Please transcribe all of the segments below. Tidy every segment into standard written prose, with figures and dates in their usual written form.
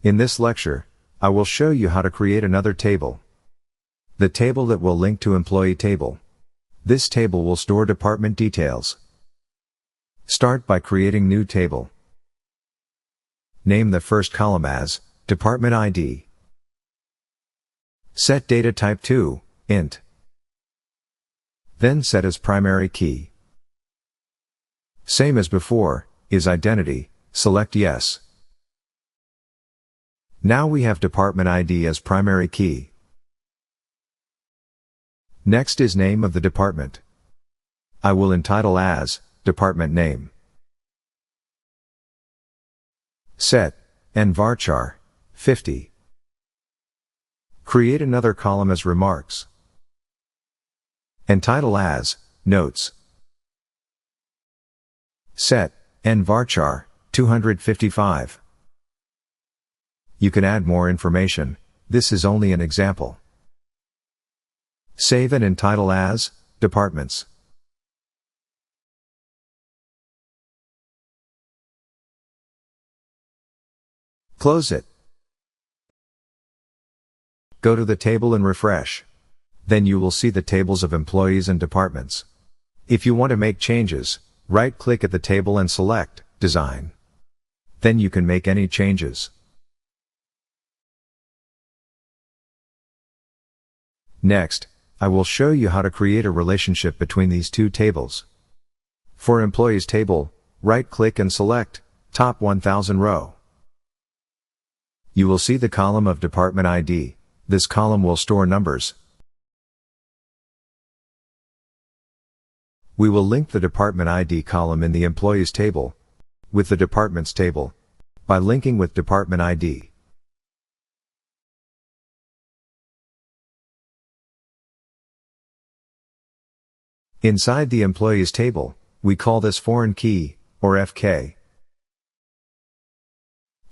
In this lecture, I will show you how to create another table. The table that will link to employee table. This table will store department details. Start by creating new table. Name the first column as Department ID. Set data type to int. Then set as primary key. Same as before, is identity, select yes. Now we have department ID as primary key. Next is name of the department. I will entitle as department name. Set and varchar 50. Create another column as remarks. Entitle as notes. Set and varchar 255. You can add more information, this is only an example. Save and entitle as departments. Close it. Go to the table and refresh. Then you will see the tables of employees and departments. If you want to make changes, right-click at the table and select Design. Then you can make any changes. Next, I will show you how to create a relationship between these two tables. For Employees table, right-click and select Top 1000 row. You will see the column of Department ID. This column will store numbers. We will link the Department ID column in the Employees table with the Departments table by linking with Department ID. Inside the Employees table, we call this foreign key, or FK.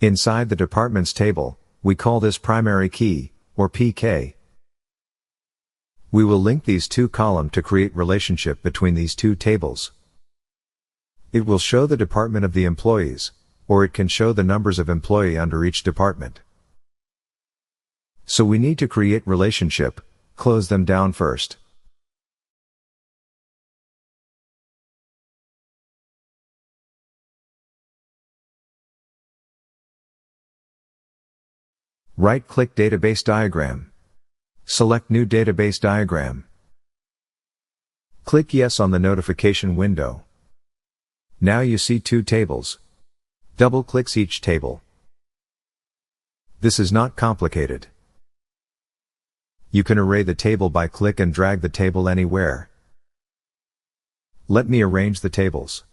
Inside the Departments table, we call this primary key, or PK. We will link these two columns to create relationship between these two tables. It will show the department of the employees, or it can show the numbers of employee under each department. So we need to create relationship, close them down first. Right-click Database Diagram. Select New Database Diagram. Click Yes on the notification window. Now you see two tables. Double-click each table. This is not complicated. You can array the table by click and drag the table anywhere. Let me arrange the tables.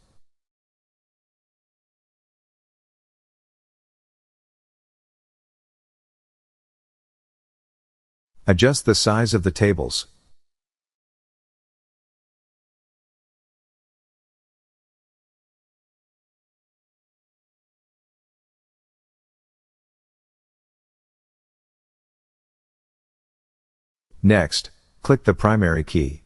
Adjust the size of the tables. Next, click the primary key.